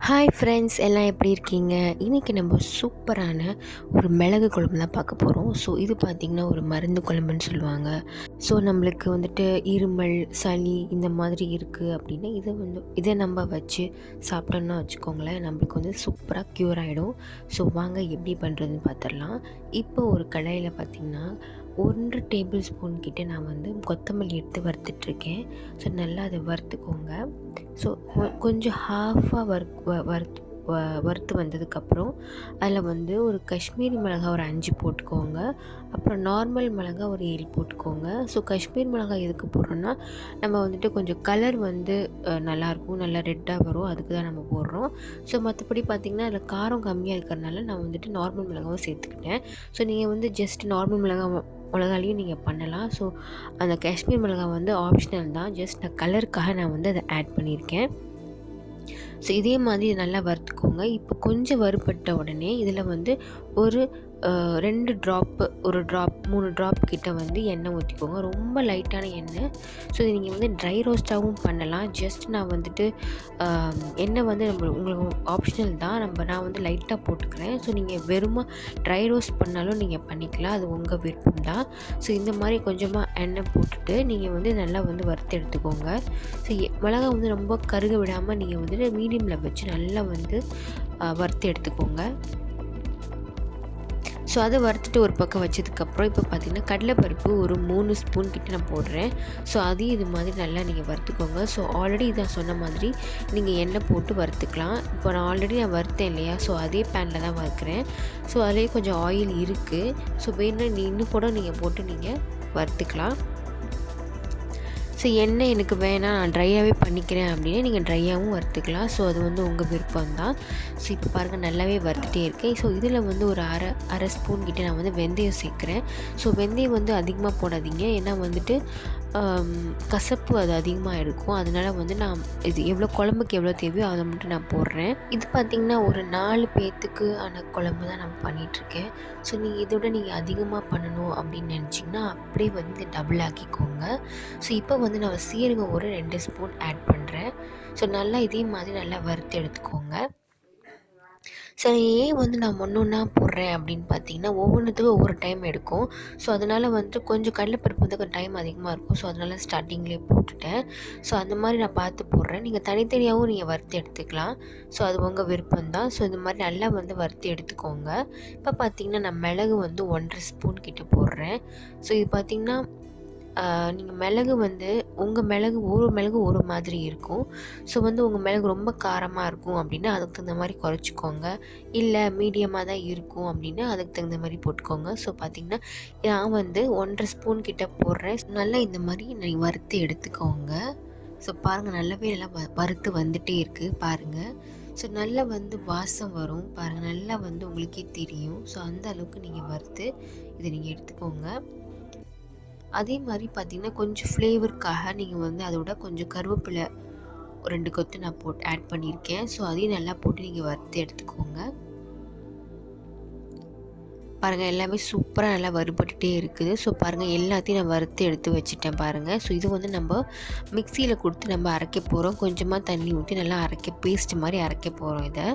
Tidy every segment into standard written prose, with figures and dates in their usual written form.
Hi friends, எல்லாம் எப்படி இருக்கீங்க? இன்றைக்கி நம்ம சூப்பரான ஒரு மிளகு குழம்பு தான் பார்க்க போகிறோம். ஸோ இது பார்த்திங்கன்னா ஒரு மருந்து குழம்புன்னு சொல்லுவாங்க. ஸோ நம்மளுக்கு வந்துட்டு இருமல், சளி இந்த மாதிரி இருக்குது அப்படின்னா இதை நம்ம வச்சு சாப்பிட்டோன்னா வச்சுக்கோங்களேன், நம்மளுக்கு வந்து சூப்பராக க்யூர் ஆகிடும். ஸோ வாங்க எப்படி பண்ணுறதுன்னு பார்த்துடலாம். இப்போ ஒரு கடாயில் பார்த்திங்கன்னா 1 டேபிள் ஸ்பூன் கிட்டே நான் வந்து கொத்தமல்லி எடுத்து வறுத்துட்ருக்கேன். ஸோ நல்லா அதை வறுத்துக்கோங்க. ஸோ கொஞ்சம் ஹாஃபாக வறுத்து வந்ததுக்கப்புறம் அதில் வந்து ஒரு காஷ்மீரி மிளகாய் ஒரு 5 போட்டுக்கோங்க. அப்புறம் நார்மல் மிளகாய் ஒரு 7 போட்டுக்கோங்க. ஸோ காஷ்மீர் மிளகாய் எதுக்கு போடுறோன்னா, நம்ம வந்துட்டு கொஞ்சம் கலர் வந்து நல்லாயிருக்கும், நல்லா ரெட்டாக வரும், அதுக்கு தான் நம்ம போடுறோம். ஸோ மற்றபடி பார்த்திங்கன்னா அதில் காரம் கம்மியாக இருக்கிறனால நான் வந்துட்டு நார்மல் மிளகாவும் சேர்த்துக்கிட்டேன். ஸோ நீங்கள் வந்து ஜஸ்ட் நார்மல் மிளகாலையும் நீங்கள் பண்ணலாம். ஸோ அந்த காஷ்மீர் மிளகாய் வந்து ஆப்ஷனல் தான், ஜஸ்ட் நான் கலருக்காக நான் வந்து அதை ஆட் பண்ணியிருக்கேன். ஸோ இதே மாதிரி நல்லா வறுத்துக்கோங்க. இப்போ கொஞ்சம் வறுபட்ட உடனே இதில் வந்து ஒரு 2 ட்ராப்பு, 1 ட்ராப் 3 ட்ராப் கிட்ட வந்து எண்ணெய் ஊற்றிக்கோங்க. ரொம்ப லைட்டான எண்ணெய். ஸோ இது நீங்கள் வந்து ட்ரை ரோஸ்ட்டாகவும் பண்ணலாம். ஜஸ்ட் நான் வந்துட்டு எண்ணெய் வந்து உங்களுக்கு ஆப்ஷனல் தான், நான் வந்து லைட்டாக போட்டுக்கிறேன். ஸோ நீங்கள் வெறுமா ட்ரை ரோஸ்ட் பண்ணாலும் நீங்கள் பண்ணிக்கலாம், அது உங்கள் விருப்பம் தான். ஸோ இந்த மாதிரி கொஞ்சமாக எண்ணெய் போட்டுட்டு நீங்கள் வந்து நல்லா வந்து வறுத்து எடுத்துக்கோங்க. ஸோ மிளகாய் வந்து ரொம்ப கருக விடாமல் நீங்கள் வந்துட்டு மீடியமில் வச்சு நல்லா வந்து வறுத்து எடுத்துக்கோங்க. ஸோ அதை வறுத்துட்டு ஒரு பக்கம் வச்சதுக்கப்புறம் இப்போ பார்த்திங்கன்னா கடலைப்பருப்பு ஒரு 3 ஸ்பூன் கிட்ட நான் போடுறேன். ஸோ அதையும் இது மாதிரி நல்லா நீங்கள் வறுத்துக்கோங்க. ஸோ ஆல்ரெடி இதான் சொன்ன மாதிரி நீங்கள் எண்ணெய் போட்டு வறுத்துக்கலாம். இப்போ நான் ஆல்ரெடி வறுத்தேன் இல்லையா, ஸோ அதே பேனில் தான் வறுக்கிறேன். ஸோ அதிலே கொஞ்சம் ஆயில் இருக்குது. ஸோ வேணும்னா இன்னும் கூட நீங்கள் போட்டு நீங்கள் வறுத்துக்கலாம். ஸோ எண்ணெய் எனக்கு வேணாம், நான் ட்ரையாகவே பண்ணிக்கிறேன் அப்படின்னா நீங்கள் ட்ரையாகவும் வறுத்துக்கலாம். ஸோ அது வந்து உங்கள் விருப்பம் தான். ஸோ இப்போ பாருங்கள் நல்லாவே வறுத்துட்டே இருக்கேன். ஸோ இதில் வந்து ஒரு அரை ஸ்பூன் கிட்டே நான் வந்து வெந்தயம் சேர்க்குறேன். ஸோ வெந்தயம் வந்து அதிகமாக போடாதீங்க, ஏன்னா வந்துட்டு கசப்பு அது அதிகமாக இருக்கும். அதனால் வந்து நான் இது குழம்புக்கு எவ்வளோ தேவையோ அதை மட்டும் நான் போடுறேன். இது பார்த்திங்கன்னா ஒரு 4 பேர்த்துக்கு ஆன குழம்பு தான் நான் பண்ணிகிட்ருக்கேன். ஸோ இதோட நீங்கள் அதிகமாக பண்ணணும் அப்படின்னு நினச்சிங்கன்னா அப்படியே வந்து டபுள் ஆக்கிக்கோங்க. ஸோ இப்போ வந்து நான் சீரகம் ஒரு 2 ஸ்பூன் ஆட் பண்ணுறேன். ஸோ நல்லா இதே மாதிரி நல்லா வறுத்து எடுத்துக்கோங்க. சரி, ஏன் வந்து நான் ஒன்றா போடுறேன் அப்படின்னு பார்த்தீங்கன்னா, ஒவ்வொன்றுத்துக்கும் ஒவ்வொரு டைம் எடுக்கும். ஸோ அதனால் வந்துட்டு கொஞ்சம் கடலைப்பருப்பு வந்து கொஞ்சம் டைம் அதிகமாக இருக்கும். ஸோ அதனால் ஸ்டார்டிங்லேயே போட்டுட்டேன். ஸோ அந்த மாதிரி நான் பார்த்து போடுறேன். நீங்கள் தனித்தனியாகவும் நீங்கள் வறுத்து எடுத்துக்கலாம். ஸோ அது உங்கள் விருப்பம் தான். ஸோ இந்த மாதிரி நல்லா வந்து வறுத்து எடுத்துக்கோங்க. இப்போ பார்த்திங்கன்னா நான் மிளகு வந்து 1.5 ஸ்பூன் கிட்ட போடுறேன். ஸோ இது பார்த்திங்கன்னா நீங்கள் மிளகு வந்து உங்கள் மிளகு ஒரு மாதிரி இருக்கும். ஸோ வந்து உங்கள் மிளகு ரொம்ப காரமாக இருக்கும் அப்படின்னா அதுக்கு தகுந்த மாதிரி குறைச்சிக்கோங்க. இல்லை மீடியமாக தான் இருக்கும் அப்படின்னா அதுக்கு தகுந்த மாதிரி போட்டுக்கோங்க. ஸோ பார்த்திங்கன்னா நான் வந்து 1.5 ஸ்பூன் கிட்ட போடுறேன். நல்லா இந்த மாதிரி நீங்கள் வறுத்து எடுத்துக்கோங்க. ஸோ பாருங்கள் நல்லாவே நல்லா வறுத்து வந்துகிட்டே இருக்குது பாருங்கள். ஸோ நல்லா வந்து வாசம் வரும் பாருங்கள், நல்லா வந்து உங்களுக்கே தெரியும். ஸோ அந்த அளவுக்கு நீங்கள் வறுத்து இதை நீங்கள் எடுத்துக்கோங்க. அதே மாதிரி பார்த்திங்கன்னா கொஞ்சம் ஃப்ளேவருக்காக நீங்கள் வந்து அதோட கொஞ்சம் கருவேப்பிலை 2 கொத்து நான் ஆட் பண்ணியிருக்கேன். ஸோ அதையும் நல்லா போட்டு நீங்கள் வறுத்து எடுத்துக்கோங்க. பாருங்கள் எல்லாமே சூப்பராக நல்லா வறுபட்டுட்டே இருக்குது. ஸோ பாருங்கள் எல்லாத்தையும் நான் வறுத்து எடுத்து வச்சுட்டேன் பாருங்கள். ஸோ இது வந்து நம்ம மிக்சியில் கொடுத்து நம்ம அரைக்க போகிறோம். கொஞ்சமாக தண்ணி ஊற்றி நல்லா பேஸ்ட் மாதிரி அரைக்க போகிறோம் இதை.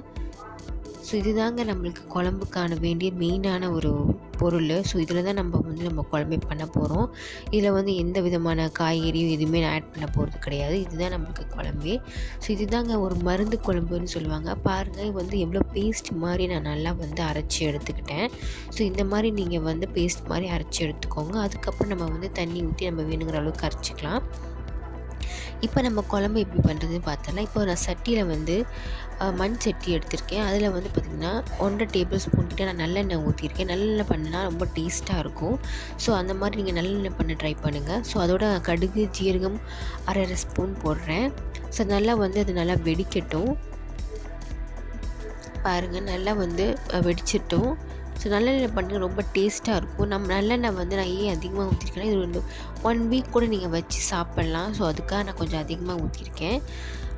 ஸோ இதுதாங்க நம்மளுக்கு குழம்புக்கான வேண்டிய மெயினான ஒரு பொருள். ஸோ இதில் தான் நம்ம குழம்பே பண்ண போகிறோம். இதில் வந்து எந்த விதமான காய்கறியும் எதுவுமே நான் ஆட் பண்ண போகிறது கிடையாது. இதுதான் நம்மளுக்கு குழம்பே. ஸோ இதுதாங்க ஒரு மருந்து குழம்புன்னு சொல்லுவாங்க. பாருங்கள் வந்து எவ்வளோ பேஸ்ட் மாதிரி நான் நல்லா வந்து அரைச்சி எடுத்துக்கிட்டேன். ஸோ இந்த மாதிரி நீங்கள் வந்து பேஸ்ட் மாதிரி அரைச்சி எடுத்துக்கோங்க. அதுக்கப்புறம் நம்ம வந்து தண்ணி ஊற்றி நம்ம வேணுங்கிற அளவுக்கு அரைச்சிக்கலாம். இப்போ நம்ம குழம்பு எப்படி பண்ணுறதுன்னு பார்த்தோம்னா, இப்போ நான் சட்டியில் வந்து மண் சட்டி எடுத்திருக்கேன். அதில் வந்து பார்த்திங்கன்னா 1.5 டேபிள் ஸ்பூன் கிட்ட நான் நல்லெண்ணெய் ஊற்றிருக்கேன். நல்லெண்ணெய் பண்ணினா ரொம்ப டேஸ்ட்டாக இருக்கும். ஸோ அந்த மாதிரி நீங்கள் நல்லெண்ணெய் பண்ண ட்ரை பண்ணுங்கள். ஸோ அதோட கடுகு ஜீரகம் 1/2 ஸ்பூன் போடுறேன். ஸோ நல்லா வந்து அது நல்லா வெடிக்கட்டும். பாருங்கள் நல்லா வந்து வெடிச்சிட்டோம். ஸோ நல்லெண்ணெய் பண்ணி ரொம்ப டேஸ்ட்டாக இருக்கும். நல்லெண்ணெய் வந்து நான் ஏன் அதிகமாக ஊற்றிருக்கேன்னா, இது வந்து 1 வீக் கூட நீங்கள் வச்சு சாப்பிட்லாம். ஸோ அதுக்காக நான் கொஞ்சம் அதிகமாக ஊற்றிருக்கேன்.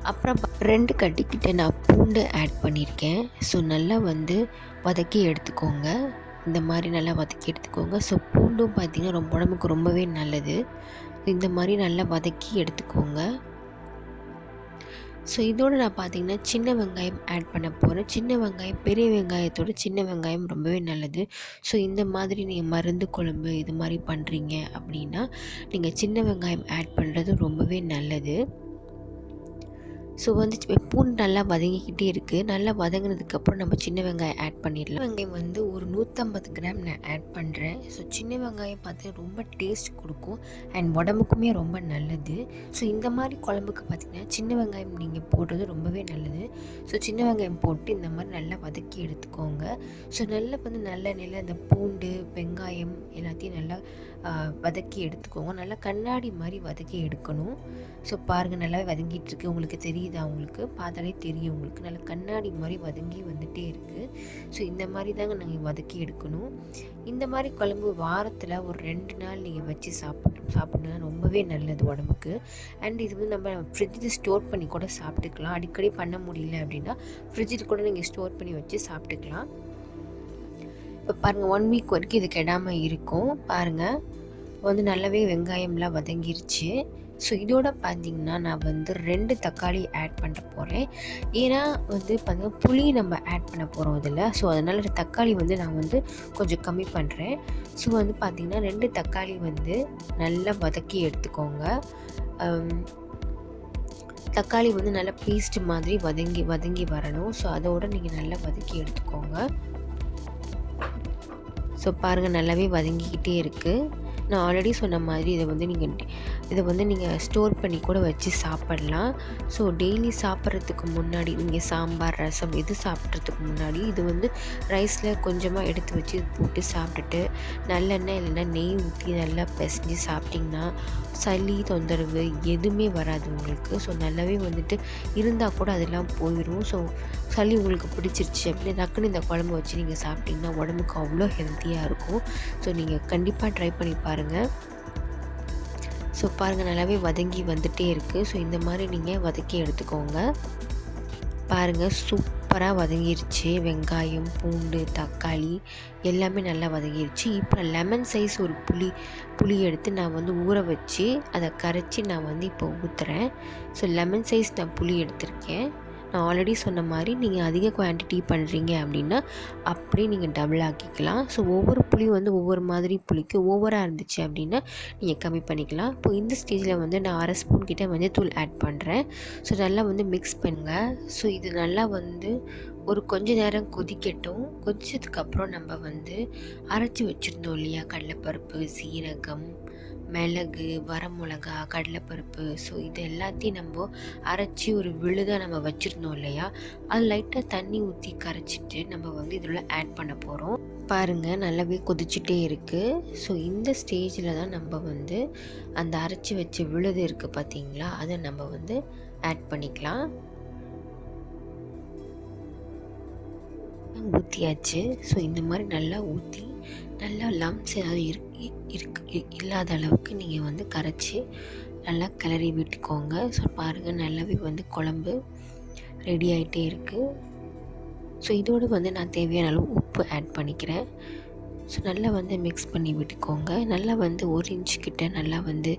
அப்புறம் 2 கட்டிக்கிட்ட நான் பூண்டு ஆட் பண்ணியிருக்கேன். ஸோ நல்லா வந்து வதக்கி எடுத்துக்கோங்க. இந்த மாதிரி நல்லா வதக்கி எடுத்துக்கோங்க. ஸோ பூண்டும் பார்த்திங்கன்னா உடம்புக்கு ரொம்பவே நல்லது. இந்த மாதிரி நல்லா வதக்கி எடுத்துக்கோங்க. ஸோ இதோடு நான் பார்த்திங்கன்னா சின்ன வெங்காயம் ஆட் பண்ண போகிறேன். சின்ன வெங்காயம் பெரிய வெங்காயத்தோட சின்ன வெங்காயம் ரொம்பவே நல்லது. ஸோ இந்த மாதிரி நீங்கள் மருந்து குழம்பு இது மாதிரி பண்ணுறீங்க அப்படின்னா நீங்கள் சின்ன வெங்காயம் ஆட் பண்ணுறது ரொம்பவே நல்லது. ஸோ வந்து பூண்டு நல்லா வதங்கிக்கிட்டே இருக்குது. நல்லா வதங்கினதுக்கப்புறம் நம்ம சின்ன வெங்காயம் ஆட் பண்ணிடலாம். வெங்காயம் வந்து ஒரு 150 கிராம் நான் ஆட் பண்ணுறேன். ஸோ சின்ன வெங்காயம் பார்த்து ரொம்ப டேஸ்ட் கொடுக்கும் அண்ட் உடம்புக்குமே ரொம்ப நல்லது. ஸோ இந்த மாதிரி குழம்புக்கு பார்த்திங்கன்னா சின்ன வெங்காயம் நீங்கள் போடுறது ரொம்பவே நல்லது. ஸோ சின்ன வெங்காயம் போட்டு இந்த மாதிரி நல்லா வதக்கி எடுத்துக்கோங்க. ஸோ நல்லா வந்து நல்லெண்ணெயில் அந்த பூண்டு வெங்காயம் எல்லாத்தையும் நல்லா வதக்கி எடுத்துக்கோங்க. நல்லா கண்ணாடி மாதிரி வதக்கி எடுக்கணும். ஸோ பாருங்கள் நல்லாவே வதங்கிட்டு இருக்கு. உங்களுக்கு தெரியுதா? உங்களுக்கு பார்த்தாலே தெரியும். உங்களுக்கு நல்லா கண்ணாடி மாதிரி வதங்கி வந்துகிட்டே இருக்குது. ஸோ இந்த மாதிரி தாங்க நாங்கள் வதக்கி எடுக்கணும். இந்த மாதிரி குழம்பு வாரத்தில் ஒரு 2 நாள் நீங்கள் வச்சு சாப்பிட்னா ரொம்பவே நல்லது உடம்புக்கு. அண்ட் இது வந்து நம்ம ஃப்ரிட்ஜில் ஸ்டோர் பண்ணி கூட சாப்பிட்டுக்கலாம். அடிக்கடி பண்ண முடியல அப்படின்னா ஃப்ரிட்ஜில் கூட நீங்கள் ஸ்டோர் பண்ணி வச்சு சாப்பிட்டுக்கலாம். இப்போ பாருங்கள் 1 வீக் வரைக்கும் இது கெடாமல் இருக்கும். பாருங்கள் வந்து நல்லாவே வெங்காயம்லாம் வதங்கிருச்சு. ஸோ இதோட பார்த்திங்கன்னா நான் வந்து 2 தக்காளி ஆட் பண்ண போகிறேன். ஏன்னா வந்து பார்த்திங்கன்னா புளி நம்ம ஆட் பண்ண போகிறோம் இதில். ஸோ அதனால் தக்காளி வந்து நான் வந்து கொஞ்சம் கம்மி பண்ணுறேன். ஸோ வந்து பார்த்திங்கன்னா 2 தக்காளி வந்து நல்லா வதக்கி எடுத்துக்கோங்க. தக்காளி வந்து நல்லா பேஸ்ட் மாதிரி வதங்கி வரணும். ஸோ அதோடு நீங்கள் நல்லா வதக்கி எடுத்துக்கோங்க. ஸோ பாருங்கள் நல்லாவே வதங்கிக்கிட்டே இருக்குது. நான் ஆல்ரெடி சொன்ன மாதிரி இதை வந்து நீங்கள் ஸ்டோர் பண்ணி கூட வச்சு சாப்பிட்லாம். ஸோ டெய்லி சாப்பிட்றதுக்கு முன்னாடி நீங்கள் சாம்பார் ரசம் இது சாப்பிட்றதுக்கு முன்னாடி இது வந்து ரைஸில் கொஞ்சமாக எடுத்து வச்சு போட்டு சாப்பிட்டுட்டு நல்லெண்ணெய் இல்லைன்னா நெய் ஊற்றி நல்லா பிசைஞ்சு சாப்பிட்டிங்கன்னா சளி தொந்தரவு எதுவுமே வராது உங்களுக்கு. ஸோ நல்லாவே வந்துட்டு இருந்தால் கூட அதெல்லாம் போயிடும். ஸோ சளி உங்களுக்கு பிடிச்சிருச்சு அப்படின்னு டக்குன்னு இந்த குழம்பு வச்சு நீங்கள் சாப்பிட்டிங்கன்னா உடம்புக்கு அவ்வளோ ஹெல்த்தியாக இருக்கும். ஸோ நீங்கள் கண்டிப்பாக ட்ரை பண்ணி பாருங்கள். ஸோ பாருங்கள் நல்லாவே வதங்கி வந்துகிட்டே இருக்குது. ஸோ இந்த மாதிரி நீங்கள் வதக்கி எடுத்துக்கோங்க. பாருங்கள் சூப்பராக வதங்கிருச்சு. வெங்காயம் பூண்டு தக்காளி எல்லாமே நல்லா வதங்கிருச்சு. இப்போ லெமன் சைஸ் ஒரு புளி எடுத்து நான் வந்து ஊற வச்சு அதை கரைச்சி நான் வந்து இப்போ ஊற்றுறேன். ஸோ லெமன் சைஸ் நான் புளி எடுத்திருக்கேன். நான் ஆல்ரெடி சொன்ன மாதிரி நீங்கள் அதிக குவான்டிட்டி பண்ணுறீங்க அப்படின்னா அப்படியே நீங்கள் டபுள் ஆக்கிக்கலாம். ஸோ ஒவ்வொரு புளியும் வந்து ஒவ்வொரு மாதிரி புளிக்கு ஓவராக இருந்துச்சு அப்படின்னா நீங்கள் கம்மி பண்ணிக்கலாம். இப்போ இந்த ஸ்டேஜில் வந்து நான் 1/2 ஸ்பூன் கிட்ட மஞ்சள்தூள் ஆட் பண்ணுறேன். ஸோ நல்லா வந்து மிக்ஸ் பண்ணுங்கள். ஸோ இது நல்லா வந்து ஒரு கொஞ்ச நேரம் கொதிக்கட்டும். கொதிச்சதுக்கப்புறம் நம்ம வந்து அரைச்சி வச்சுருந்தோம் இல்லையா கடலைப்பருப்பு சீரகம் மிளகு வரமிளகா கடலைப்பருப்பு. ஸோ இது எல்லாத்தையும் நம்ம அரைச்சி ஒரு விழுதாக நம்ம வச்சுருந்தோம் இல்லையா, அது லைட்டாக தண்ணி ஊற்றி கரைச்சிட்டு நம்ம வந்து இதில் ஆட் பண்ண போகிறோம். பாருங்கள் நல்லாவே கொதிச்சுட்டே இருக்குது. ஸோ இந்த ஸ்டேஜில் தான் நம்ம வந்து அந்த அரைச்சி வச்ச விழுது இருக்குது பார்த்தீங்களா, அதை நம்ம வந்து ஆட் பண்ணிக்கலாம். ஊற்றியாச்சு. ஸோ இந்த மாதிரி நல்லா ஊற்றி நல்லா லம்ஸ் ஏதாவது இல்லாத அளவுக்கு நீங்கள் வந்து கரைச்சி நல்லா கிளறி விட்டுக்கோங்க. ஸோ பாருங்கள் நல்லாவே வந்து குழம்பு ரெடி ஆகிட்டே இருக்குது. ஸோ இதோடு வந்து நான் தேவையான அளவு உப்பு ஆட் பண்ணிக்கிறேன். ஸோ நல்லா வந்து மிக்ஸ் பண்ணி விட்டுக்கோங்க. நல்லா வந்து 1 இன்ச் கிட்ட நல்லா வந்து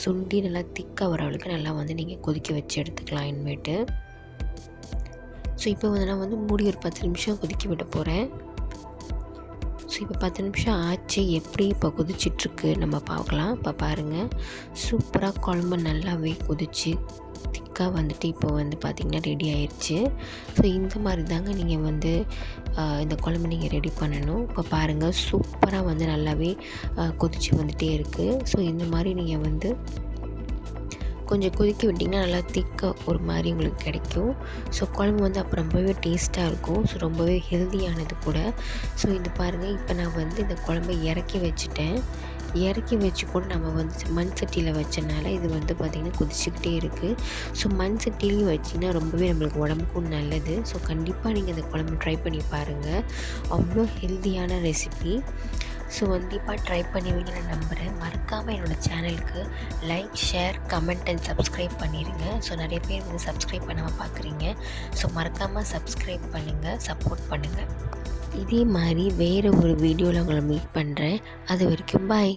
சுண்டி நல்லா திக்காக வர அளவுக்கு நல்லா வந்து நீங்கள் கொதிக்க வச்சு எடுத்துக்கலாம் இனிமேட்டு. ஸோ இப்போ வந்து நான் வந்து மூடி ஒரு 10 நிமிஷம் கொதிக்க விட போகிறேன். ஸோ இப்போ 10 நிமிஷம் ஆச்சு. எப்படி இப்போ கொதிச்சிட்ருக்கு நம்ம பார்க்கலாம். இப்போ பாருங்கள் சூப்பராக குழம்பு நல்லாவே கொதிச்சு திக்காக வந்துட்டு இப்போ வந்து பார்த்திங்கன்னா ரெடி ஆயிடுச்சு. ஸோ இந்த மாதிரி தாங்க நீங்கள் வந்து இந்த குழம்பு நீங்கள் ரெடி பண்ணணும். இப்போ பாருங்கள் சூப்பராக வந்து நல்லாவே கொதிச்சு வந்துகிட்டே இருக்குது. ஸோ இந்த மாதிரி நீங்கள் வந்து கொஞ்சம் கொதிக்க விட்டிங்கன்னா நல்லா திக்காக ஒரு மாதிரி உங்களுக்கு கிடைக்கும். ஸோ குழம்பு வந்து அப்போ ரொம்பவே டேஸ்ட்டாக இருக்கும். ஸோ ரொம்பவே ஹெல்தியானது கூட. ஸோ இது பாருங்கள் இப்போ நான் வந்து இந்த குழம்பை இறக்கி வச்சுட்டேன். இறக்கி வச்சு கூட நம்ம வந்து மண் சட்டியில் வச்சனால இது வந்து பார்த்திங்கன்னா கொதிச்சுக்கிட்டே இருக்குது. ஸோ மண் சட்டிலையும் வச்சிங்கன்னா ரொம்பவே நம்மளுக்கு உடம்புக்கும் நல்லது. ஸோ கண்டிப்பாக நீங்கள் இந்த குழம்பு ட்ரை பண்ணி பாருங்கள். அவ்வளோ ஹெல்தியான ரெசிபி. ஸோ கண்டிப்பாக ட்ரை பண்ணுவீங்கன்னு நம்புகிறேன். மறக்காமல் என்னோடய சேனலுக்கு like share comment and subscribe பண்ணிடுங்க. ஸோ நிறைய பேர் வந்து சப்ஸ்கிரைப் பண்ணாமல் பார்க்குறீங்க. ஸோ மறக்காமல் சப்ஸ்கிரைப் பண்ணுங்கள், சப்போர்ட் பண்ணுங்கள். இதே மாதிரி வேறு ஒரு வீடியோவில் உங்களை மீட் பண்ணுறேன். அது வரைக்கும் பாய்.